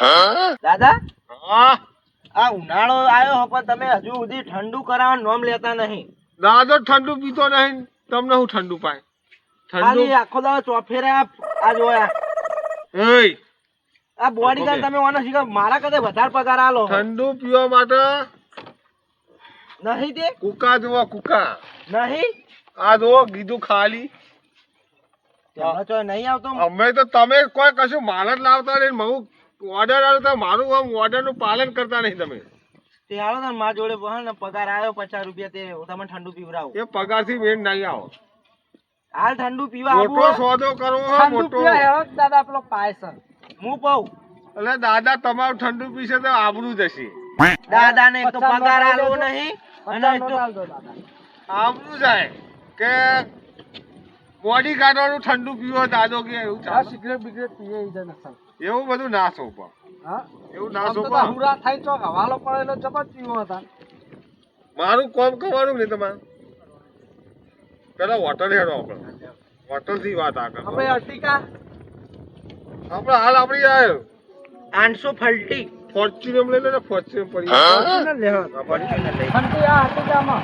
દાદા હા આ ઉનાળો આવ્યો પણ તમે હજુ સુધી ઠંડુ કરાવવાનું નામ લેતા નહીં. દાદો ઠંડુ પીતો નહીં, તમને હું ઠંડુ પાય? ઠંડુ ખાલી આખો દાડો ચોફેરા આ જોયા. એય આ બોડીગાર્ડ તમે ઓનો શીખો મારા કરતા વધારે પગાર આલો. ઠંડુ પીવા માટે નહીં તે કુકા જોવા કુકા. નહીં આ જો કીધું ખાલી તેમાં તો નહીં આવતો. અમે તો તમે કોઈ કશું માલ જ લાવતા નહીં, હું ઓર્ડર આવતા મારું આમ ઓર્ડર નું પાલન કરતા નહીં તમે. તે હાલો ને મારા જોડે ને પગાર આવ્યો 50 રૂપિયા તે તમે ઠંડુ પીવડાવો. એ પગાર થી મેળ નહીં આવો. હાલ ઠંડુ પીવા મોટો સોદો કરવો હોય મોટો. દાદા પેલો પાયસન હું પાઉં એટલે દાદા તમારું ઠંડુ પીશે તો આબરૂ જશે. દાદા ને તો પગાર આલવો નહીં અને આબરૂ જાય કે બોડી ગાર્ડવાનું ઠંડુ પીવો દાદો કે એવું ચાલે. સિગરેટ બિગરેટ પીએ એવું બધું ના સોપા. એવું ના તો સોપા. હુરા થાય ચોક હવાલો પડેલો જબત પીવો હતા. મારું કોમ કરવાનું નહીં તમારે. પેલા હોટલ હેડો આપણે હોટલ થી વાત આગળ. આપણે અર્ટિકા આપણે હાલ આપણી આ 800 ફલ્ટી ફોર્ચ્યુનર લઈ લે ને ફોર્ચ્યુનર પડી. ફોર્ચ્યુનર લેવા ફોર્ચ્યુનર લઈ ફંટી આ અર્ટિકામાં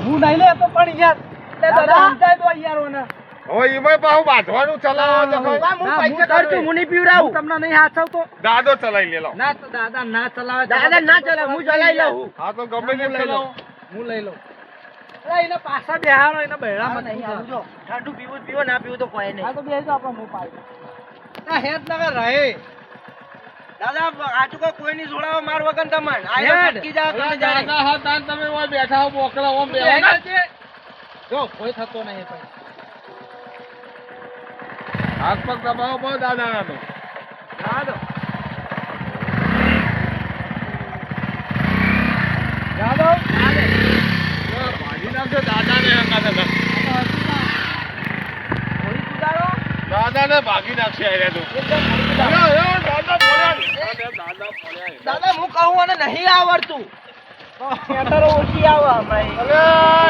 હું નહીં લે તો પણ યાર તે દાદા સમજાય તો યાર ઓને હવે એમાં પાછું બાંધવાનું ચલાવો તો હું પૈસા કરતું હું નહીં પીવડાવું તમને નહીં હાચવતો દાદો ચલાવી લે લો. ના તો દાદા ના ચલાવે દાદા ના ચલાવે હું ચલાવી લઉં. હા તો ગમે તે ચલાવો. હું લઈ લઉં. અરે એને પાછા બેહારો એને બહેડા નહીં આવજો. ઠંડુ પીવું પીવો ના પીવું તો કોઈ નહીં. હા તો બેસજો આપણે હું પાઈ. આ હેડ નગર રહે. દાદા આટુ કોઈની જોડાવો માર વગર તમને. આયો ફટકી જાવ તમે જાણે. દાદા હા તાન તમે ઓય બેઠા હો બોકડા ઓમ બેહો. જો કોઈ થતો નહીં ભાઈ. હાથ પગ દબાવો બહુ દાદા ના તો. હા તો જાદવ ભાજી નાખજો દાદા ને હંગા થતા. થોડી સુધારો દાદા ને ભાગી નાખશે આર્યા તો. એકદમ દાદા પડ્યા. દાદા હું કહું અને નહીં આવડતું મેટરો ઓછી આવે હમણાં. અરે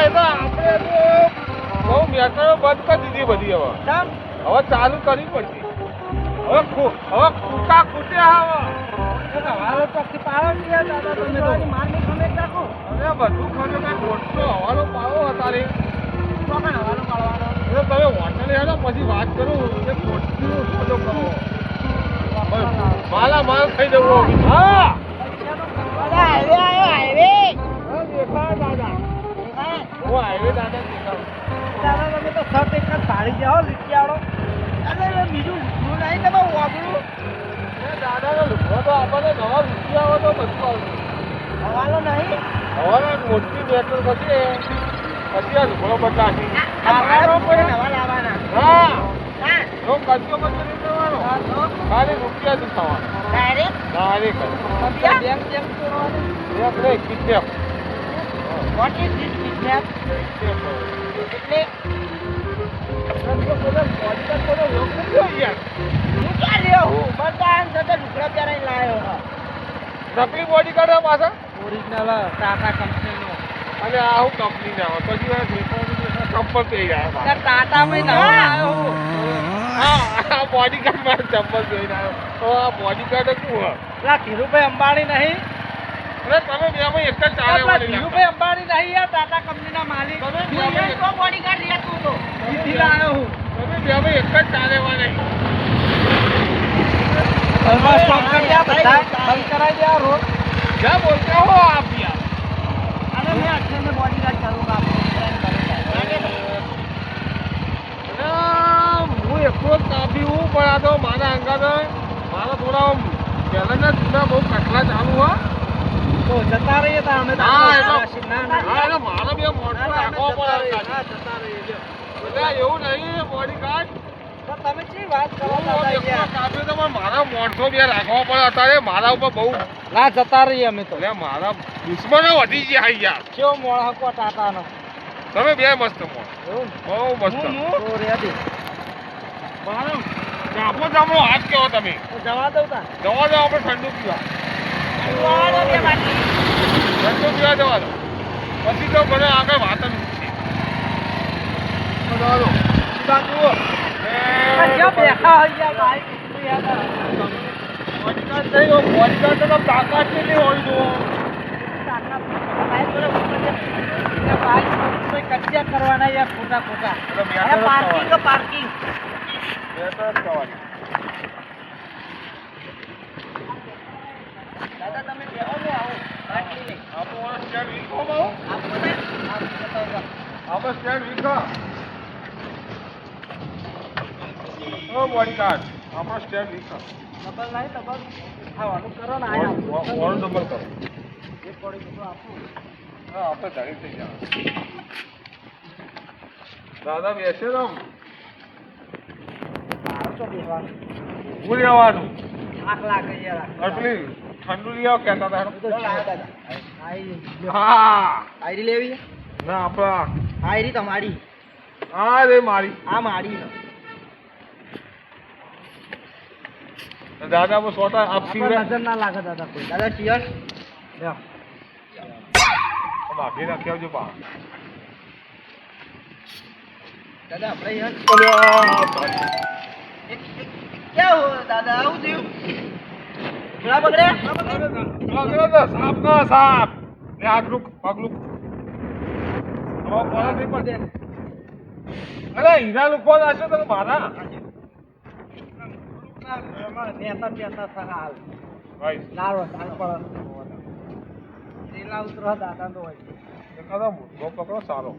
એ તો આપણે તો બહુ મેટરો બંધ કરી દીધી બધી હવે. કેમ? હવે ચાલુ કરવી પડશે. હવે કુકા ખૂટે આવે. હવાલો ચોકથી પાડો ને યાર દાદા તમે તો માર નહીં ખમે રાખો. અરે બધું ખરો કાંઈ મોટો હવાલો પાડો અત્યારે. તો કાંઈ હવાલો પાડવાનો. એટલે તમે હોટલે હેડો પછી વાત કરું કે ખોટું સોદો કરો. માલા માલ થઈ જવું. હા દાદા હાઈવે આવ્યો હાઈવે. હા દેખાય દાદા. હું હાઈવે દાદા દેખાવ. દાદા તમે તો શર્ટ એક જ ભાડી જાઓ લીટી આવડો. દાદા બીજું લીધું નહીં તમે વાપરું. દાદાનો લુગડો તો આપણને નવા રૂપિયા આવે તો બધું આવશે. હવાલો નહીં. હવે મોટી મેટર થશે પછી આ લુગડો બદલાશે. હવાલો કોઈ નવા લાવવાના. હા હા જો કચ્ચો બચ્ચો નહીં કરવાનો. ખાલી રૂપિયા જ થવાનો. ડાયરેક્ટ ડાયરેક્ટ બેંક બેંક કરવાનું. એક નહીં kidnap. What is this kidnap? એટલે હું ક્યાં રહ્યો હું બધા આમ જતા લુગડા પહેરાઈને લાવ્યો હા. નકલી બોડી કાઢવા પાછા ઓરિજિનલ ટાટા કંપનીનો. અને આ હું કંપની ના હોય પછી ચંપલ પહેરી આવ્યા. ટાટામાં નવો આવ્યો હું. હા આ બોડી ગાર્ડ મારે ચંપલ પહેરી આવ્યો. તો આ બોડી ગાર્ડ શું હોય? પેલા ધીરુભાઈ અંબાણી નહીં? અરે તમે બેમાં એક જ ચાલે પેલા વાળી ધીરુભાઈ અંબાણી નહીં યાર ટાટા કંપનીના માલિક. તમે હું અહીંયા તો બોડીગાર્ડ રહેતો હતો. અહીંથી લાવ્યો હું. તમે બેમાં એક જ ચાલે વાળી. બસ સ્ટોપ કરી દે બધા. બંધ કરાવી દે આ રોડ. ક્યાં બોલતા હો આપ યાર? અને મેં અક્ષયને બોડીગાર્ડ કરું અરે હું એકલો જ કાપી હું પણ આ તો મારા અંગાત મારા થોડા પહેલાના જૂના બહુ કટલા ચાલુ હોય. તો જતા રહીએ તા અમે. હા, એટલે ના મારા બે મોટો રાખવો પડે. જતા રહીએ. એટલે એવું નહીં બોડી ગાર્ડ. તો તમે શી વાત કરો હું દાદા એકલો યાર? કાપ્યો તો પણ મારા મોણસો બે રાખવા પડે. અત્યારે મારા ઉપર બહુ ના જતા રહીએ અમે તો. એટલે મારા દુશ્મનો વધી ગયા યાર. કેવો મોળ હકો ટાટાનો. તમે બે મસ્ત મોણ. એવું ને? બહુ મસ્ત. તો રેડી. મારો ગાભો જામો હાથ કેવો તમે તો જવા દઉં તા. જવા દો આપણે ઠંડુ પીવા. જવા દો બે બાકી. ઠંડુ પીવા જવા દો પછી તો મને આગળ વાત જ નથી. જવા દો સીધા જુઓ. ક્યાં બેઠા હોય યાર ભાઈ? યાર બોડીગાર્ડ નહીં હોય, બોડીગાર્ડ તો તાકાત કેટલી હોય જુઓ. કચિયા કરવાના યાર ખોટા ખોટા એટલે મેટર જ પાર્કિંગ થવાની. પાર્કિંગ મેટર જ થવાની. દાદા તમે બેહો ને આવો પાર્કિંગ નહીં આપણું આ સ્ટેન્ડ વીખો આપો ને આપણે સ્ટેન્ડ વીખા. ઓ બોડીગાર્ડ આપણો સ્ટેન્ડ વીખા. ડબલ નહીં ડબલ ખાવાનું કરો ને ઓર ડબલ કરો. એક પડી બધું આપું હા આપણે ધણી થઈ જવાનું. દાદા બેસે ને આમ. મારું તો બેસવાનું ઊભું રહેવાનું. આખ લાગે યાર આટલી ઠંડુ લઈ આવો કહેતા હતા. તો દાદા આઈ હા આયરી લેવી ના આપણા આયરી તમારી આ રે મારી આ મારી દાદા પર સોટા આપ પીવડે નજર ના લાગે દાદા કોઈ દાદા ચિયર્સ લ્યો ભાભી નાખી આવજો બા. દાદા આપણે યાર ક્યાં હો દાદા આવું થયું ગળા બગડ્યા સાપ ના સાપ ને આગલું પગલું હવે કોના નહીં પડે. અરે હીરા લોકો નાખશો તો મારા નેતા હાલ ભાઈ લાવો ચાલ પર તેલા ઉતરો દાદા તો હોય એ કદા મુદ્દો પકડો સારો.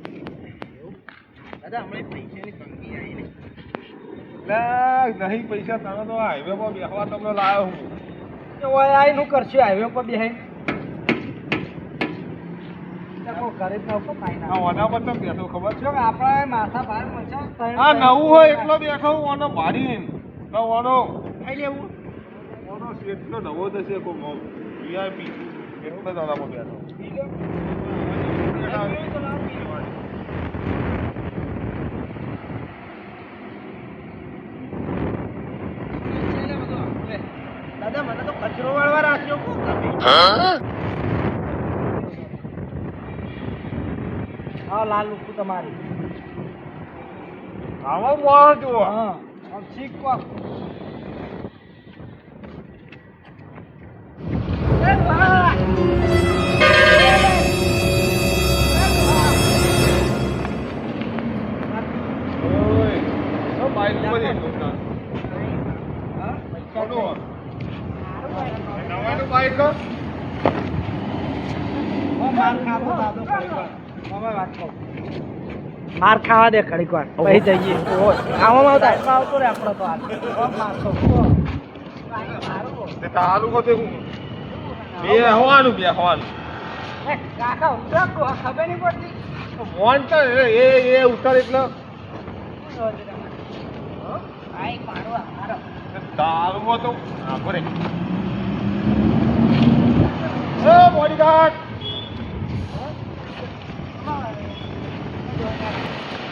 દાદા હમણાં પૈસાની તંગી આવી ને લે નહીં પૈસા તને તો હાઈવે પર બેસવા તમને લાવ્યો હું. ઓય આઈ નું કરશું હાઈવે પર બેહી ઘરે તો કાઈ આ ઓના પર તો બેઠો ખબર છે. ના આપણા માથા બહાર મચા આ નવું હોય એટલો બેઠો હું ઓનો ભાડી ઓનો ખાઈ લેવું ઓનો એટલો નવો થશે કોઈ વીઆઈપી એટલો દાદા પર બેઠો. દાદા મને તો કચરો વાળવા રાખ્યો કો તમે હા લાલ લુકુ તમારી આવા મોણ જુઓ. હા આમ શીખો એ વાહ ઓય તો બાઈક પર એટલો ના હા કોનો નવાનું બાઈક માર ખાવા દે ઘડીક વાર પછી જઈએ આવામાં આવતો રે આપણો તો તે તારું કોતે હું બે હવાનું કાકા ખબર નહીં પડતી મોન તો એ ઉતાર એટલે તારું તો આપો રે એ બોડીગાર્ડ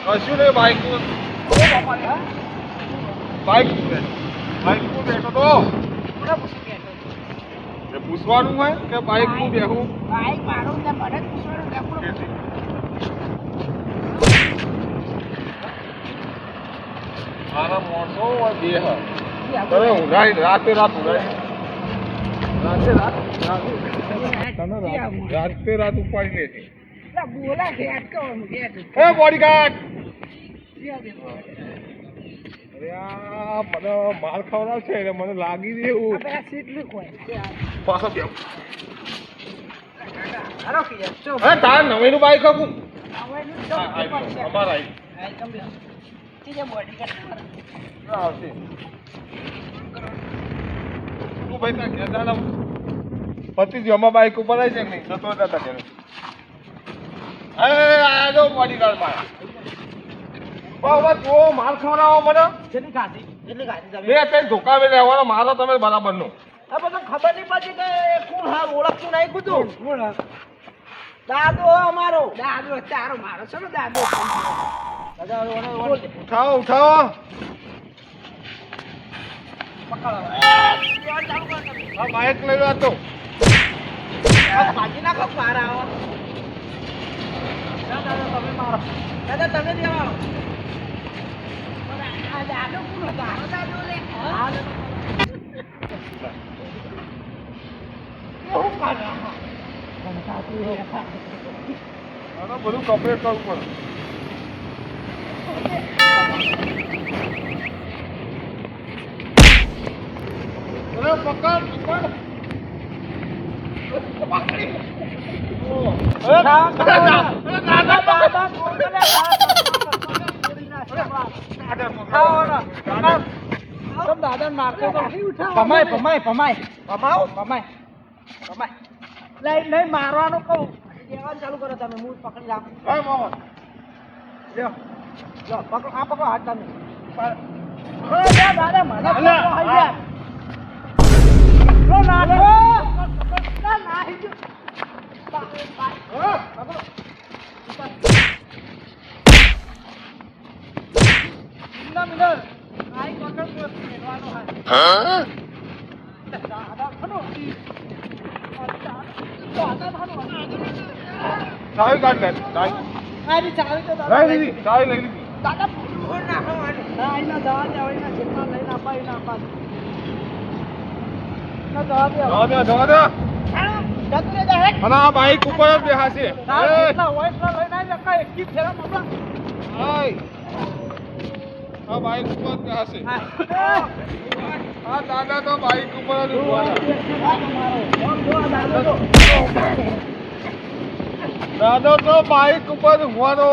કશું નહીં બાઈક બાઈક બેઠો તો એ પૂછવાનું હોય કે બાઈક હું બેહું મારા મોટો હોય બે તમે ઉડાઈ રાતે રાત ઉડાઈ રાતે રાત ઉપાડી લે છે. એ બોડીગાર્ડ અરે આ મને માલ ખવડાવ છે એટલે મને લાગી દેવું પાછો બેહું. અરે તાર નવેનું બાઈક હતું અમારા આવશે તું ભાઈ તાર ઘેર દાદા પતિ જમા બાઈક ઉપર આવી છે કે નહીં જતો હતા ઘરે. આ જો બોડીગાર્ડ મારા બાબા જો માલ ખવડાવો મને કેટલી ખાધી તમે બે ત્રણ ધોકા બે લેવાનો મારો તમે બરાબર નો આ બધું ખબર નહીં પડતી કે કોણ હા ઓળખતું નહીં કુતું દાદો અમારો દાદો તારો મારો છે ને દાદો ઉઠાવો ઉઠાવો આ બાઈક લઈ લો તો ભાજી નાખો પાર આવો દાદા તમે મારો દાદા તમે દેવાળો દાદો કોણ દાદો લે આનો બધું કમ્પ્લીટ કરવું પડે. અરે પકડ પકડ. દાદા મારતો પમાય પમાય પમાય પમાવ પમાય પમાય લઈ મારવાનું કહું દેવાનું ચાલુ કરો તમે હું પકડી રાખું હા મોહન. લ્યો લો પકડો આ પકડો હાથ તમે દાદા મને અલા, હા. ચાવી કાઢ લે. ચાવી લઈ લીધી. ચાવી લઈ લીધી. જવા દે જવા દે. અને આ બાઈક ઉપર જ બેહાશે. આ બાઈક ઉપર જ બેહાશે. આ દાદા તો બાઈક ઉપર જ ઊભા છે. દાદા તો બાઈક ઉપર જ ઊભાનો.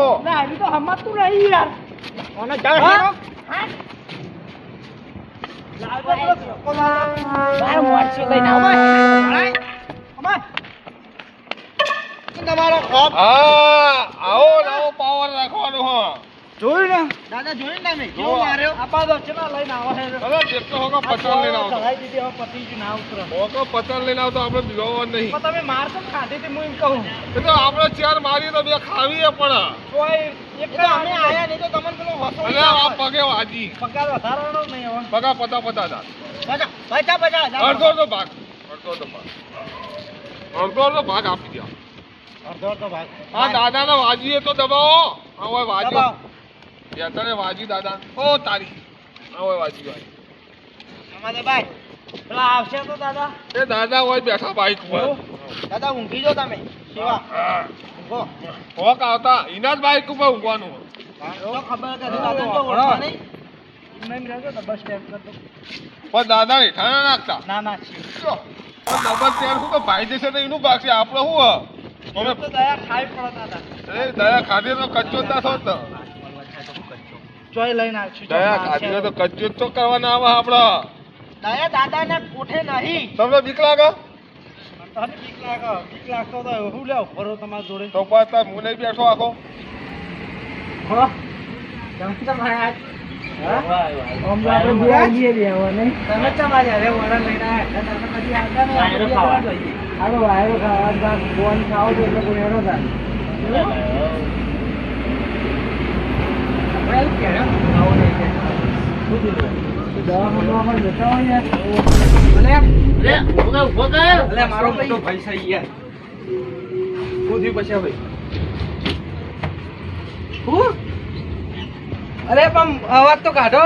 હા આવો નવો પાવર રાખવાનો હો. જોયું ને દાદા જોયું ને તમે કેવો માર્યો આપા તો ચેલા લઈને આવો છે ચલો જેટલો હોગો પચાસ લઈને આવતો. ચલાઈ દીધી હવે પતિ જ ના ઉતરો હોગો પચાસ લઈને આવતો આપણે બીવાનો નહીં. પણ તમે માર તો ખાધી હતી હું એમ કહું એ તો આપણે ચાર મારીએ તો બે ખાવીએ પણ. કોઈ એક તો અમે આયા નહીં તો તમને પેલો હસો અલે આ પગે વાજી. પગાર વધારવાનો નહીં હવે પગા પતા પતા દા. બચા બચા અડધો તો ભાગ. અડધો તો ભાગ. અડધો તો ભાગ આપી દો. અડધો તો ભાગ આ દાદાને વાજીએ તો દબાવો. આ હોય વાજી. દબાવો. યાતને વાજી દાદા. ઓ તારી. આ હોય વાજી ભાઈ. અમારે ભાઈ પેલા આવશે તો દાદા એ દાદા હોય બેઠા બાઈક ઉપર. દાદા ઊંઘી જો તમે સેવા ઊંઘો હોક આવતા એના જ બાઈક ઉપર ઊંઘવાનું. તો ખબર કે દાદા તો ઓળખવા નહીં નહીં રહેજો તો બસ સ્ટેન્ડ કર દો પણ દાદા ને ઠાણા નાખતા. ના ના પણ ડબલ ચેર શું કે ભાઈ જશે તો એનું ભાગશે આપણે શું અમે તો દયા ખાઈ પડો દાદા એ દયા ખાધી તો કચ્ચો જ ના થોત ને. ચોય લઈને આવશું દયા ખાધી તો કચ્ચો જ તો કરવાના આવે આપણે. દયા દાદાને કોઠે નહીં તમને બીક લાગે તને બીક લાગતો તો હું લે ભરો તમારા જોડે તો પાછા હું નહીં બેઠો આખો. હો તમારે તમે તમારે અરે વરણ લઈને આવ્યા તમે કદી આવતા નહીં હાલો વાયરો ખાવા ફોન ખાઓ તો એટલે કોઈ હેરો થાય મારો મોટો ભાઈ છે યાર શું થયું પછી ભાઈ અરે પણ અવાજ તો કાઢો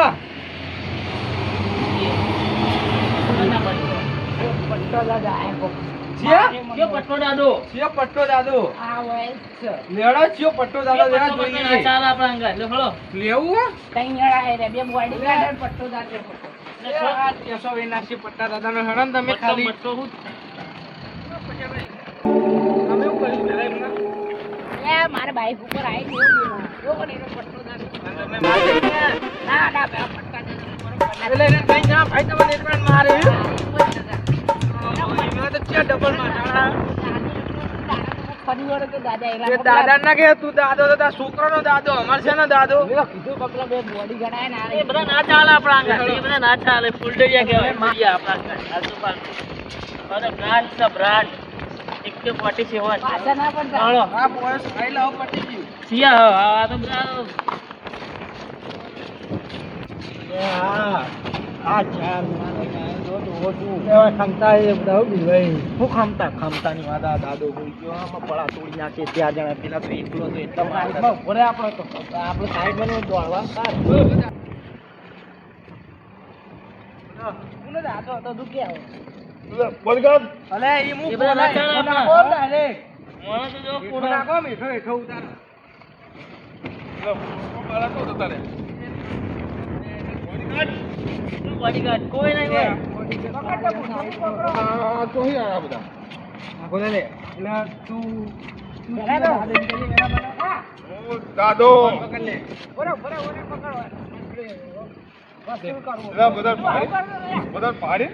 પટ્ટો દાદો લેડો ચિયો પટ્ટો દાદો લેવા જોઈએ લેવું પટ્ટા દાદા નો હરણ તમે ખાલી તમે શું કર્યું મારા બાઈક ઉપર આવી દાદા ના કે તું દાદો તો તારા છોકરો નો દાદો અમાર છે ને દાદો કીધું કપડા બે બોડી ગણાય ને એ બધા ના ચાલે આપણા આગળ એ બધા ના ચાલે ફૂલ ડેરિયા કહેવાય આપણા આગળ અને બ્રાન્ડ છે બ્રાન્ડ 147 પાછા ના પણ ચાલો આ બોયસ ખાઈ લાવ પટી ગયું સિયા હા તો બધા આ ચાર ખમતા એ બધા ભાઈ હું ખમતા ની વાત દાદો બોલી ગયો આમાં પડા તોડી નાખે ત્યાં જણા પેલા તો એકલો તો એટલા ભરે આપણે તો આપણે સાઈડ માં દોડવા બાપુનો દાદો હતો તું કે બળગદ અલે ઈ મુ એ બધા ના ચાલે કોના આપણા. કોમ ડાયરેક્ટ મોણો તો જો કોના પૂરા. કોમ હેઠો હેઠો ઉતાર મારા તો જતા રે શું bodyguard? કોઈ નહીં હોય. આ તો હી આયા બધા બોલે લે એટલે તું ઓ દાદો પકડ લે બરાબર પકડવા બધા પાડી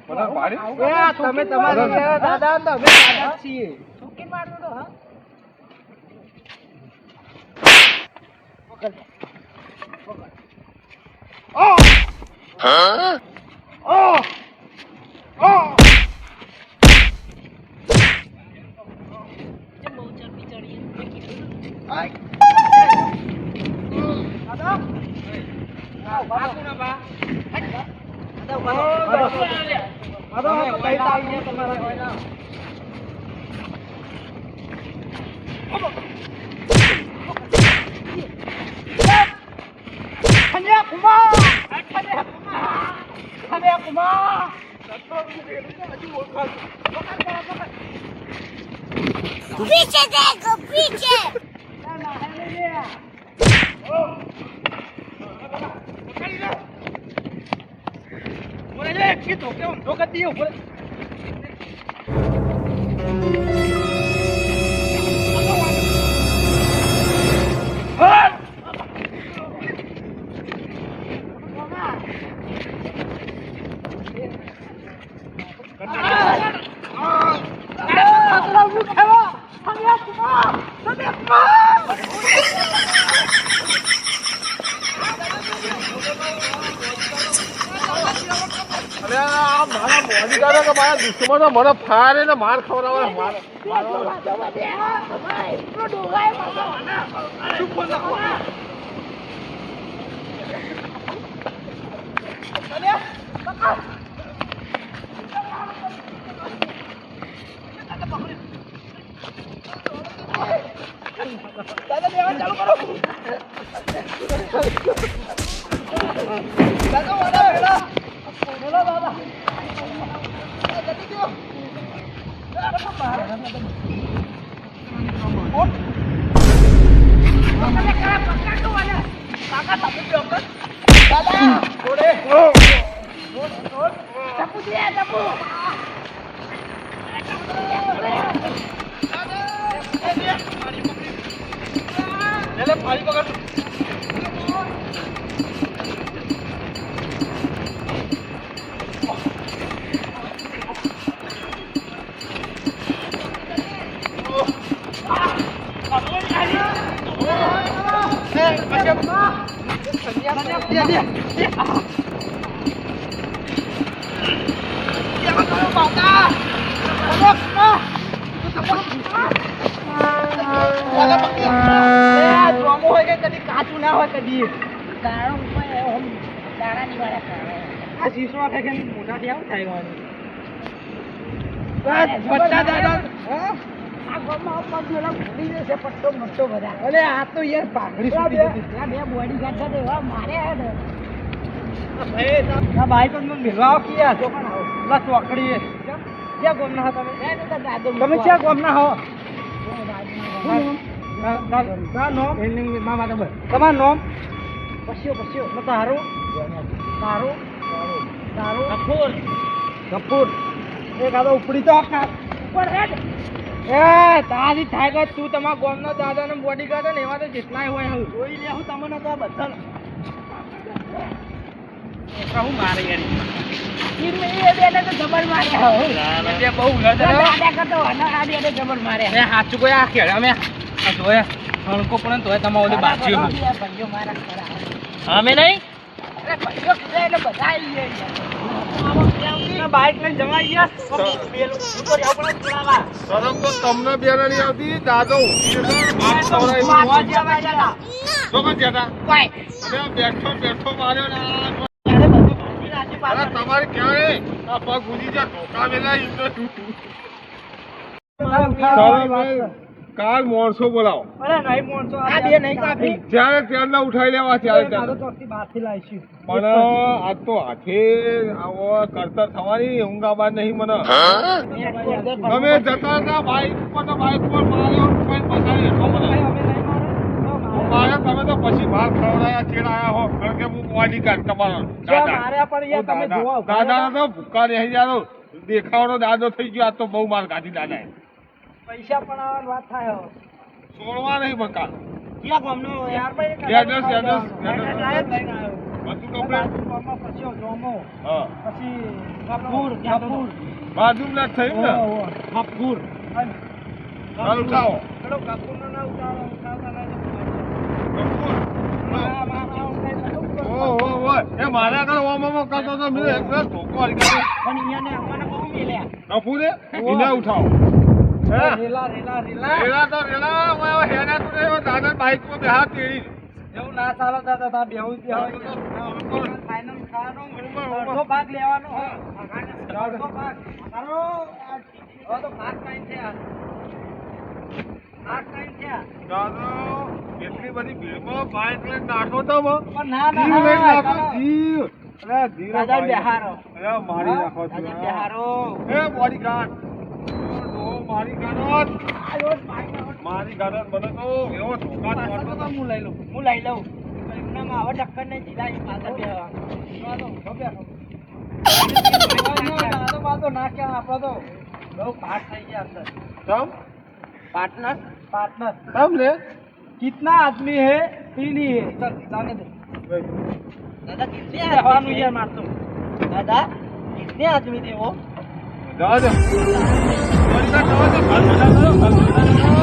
બધા પાડી તમે તમારા દાદા ને અમે દાદા જ છીએ સુકી મારતો તો હા કેમ બહુ ચરબી ચડી? पीछे देखो पीछे અરે આ મારા બોડીગાર્ડ કે મારા દુશ્મનો મને ફારે ને માર ખવડાવે માર કાચું ના હોય કદી દાડો ઉપર ઓમ દાડાની વાળા કરે. આ શીશો ખાઈ ખાઈને મોટાથી આવું થાય વાનું. બસ પટ્ટા દાદા હા આ ગામમાં પગ મેલા ભૂલી જશે પટ્ટો મટ્ટો બધા. અલે આ તો યાર પાઘડી છૂટી જતી. આ બે bodyguard છે તે એવા મારે હેડ. આ ભાઈ તો મને ભેલવા આવો કે યાર જો પણ આવો લા ચોકડી એ ક્યાં ગામના હતા તમે તમે ક્યાં ગામના હો ના નોમ એની માં માતા બર તમાર નોમ પસ્યો તારું કપૂર. કપૂર એક આદો ઉપડી તો ઉપર હેડ. એ તારી થાય કે તું તમારા ગામનો દાદા ને બોડીગાર્ડ ને એવા તો જેટલાય હોય હું જોઈ લે હું તમને તો આ બધા હું મારે યાર ઈ બે તો જબર મારે હો. એટલે બહુ ઉલટ દાદા કરતો અને આ બે જબર મારે. મે સાચું કોઈ આ ખેડ અમે આ જોયા હણકો પણ તોય તમારે ઓલી બાજી હું ભાઈઓ મારા ખરા. અમે નહીં. અરે ભાઈઓ કીધા એટલે બધા આવી ગયા. બાઈક લઈને જમાઈ ગયા ઉપર આવું પણ બોલાવા શરમ તો તમને બેન નહીં આવતી દાદો માર ખવડાવી તો પણ જતા કોઈ અરે બેઠો માર્યો ને ત્યારે બધું ભૂલી નાખી અરે પાછળ. તમારે ક્યારે આ પગ ઉડી જા ધોકા વેલા ઈ તો મારા ઉઠાડવાની વાત છે. કાલ માણસો બોલાવો અરે નહીં મોણસો આ બે નહીં કાપી જ્યારે ત્યારના ઉઠાઈ લેવા ત્યારે મારો ચોકથી બહારથી લાવીશું પણ આજ તો હાથે આવો કરતર થવાની ઊંઘ આબાદ નહીં મને તમે જતા હતા બાઈક પર તો બાઈક પર માર્યો કોઈ પસાડી હેઠો મને મારે તમે તો પછી બહાર ખવડાયા ચેડાયા હો કારણ કે હું મોડી કાઢ તમારો માર્યા પણ યાર તમે જોવો દાદા તો ભૂકા રહી જાઓ દેખાવાનો દાદો થઈ ગયો આ તો બહુ માર કાઢી દાદાએ પૈસા પણ આવવાની વાત થાય હવે. છોડવા નહીં બકા ક્યાં ગામનો યાર ભાઈ એડ્રેસ લઈને આવ્યો બધું કમ્પ્લેટ ગામમાં પછી જોમો હા પછી ગફૂર બાજુમાં જ થયું ને ગફૂર ચાલ ઉઠાવો પેલો ગફૂરનો ના ઉઠાવતા નહીં ઓહો એ મારા આગળ ઓમામાં કરતો તો મેં એક વાર ધોકો આવી ગયો પણ અહીંયાને અમાને બહુ મેલ્યા નફુરે એને ઉઠાવો હે રેલા રેલા તો રેલા ઓય હેના તો રે દાદા બાઈક પર બેહા તેડી એવું ના ચાલે દાદા તા બેહું જ ફાઇનલ ખાવાનો અડધો ભાગ લેવાનો અડધો ભાગ ચાલો હવે તો ભાગ કાઈ થયા ભાગ કાઈ થયા દાદા એટલી બધી ભીડમાં બાઈક લઈને નાખો તો પણ ના જીવ લઈને નાખો ના જીવ અરે ધીરે દાદા બેહારો અરે મારી નાખો છો દાદા બેહારો એ બોડી ગાર્ડ મારી ગાર્ડ મારી ગાર્ડ બને તો એવો ધોકા મારતો તો હું લઈ લઉં એમનામાં આવા ટક્કર નહીં જીલા એ પાછળ બેહવા દાદો ના ક્યાં આપડો તો બહુ ભાગ થઈ ગયા અંદર તમ पार्टनर तम ले कितना आदमी है तीन ही है चल जाने दे दादा कितने आदमी यार मार दो दादा कितने आदमी थे वो दादा बोली का जाओ तो घर बजा करो घर बजा करो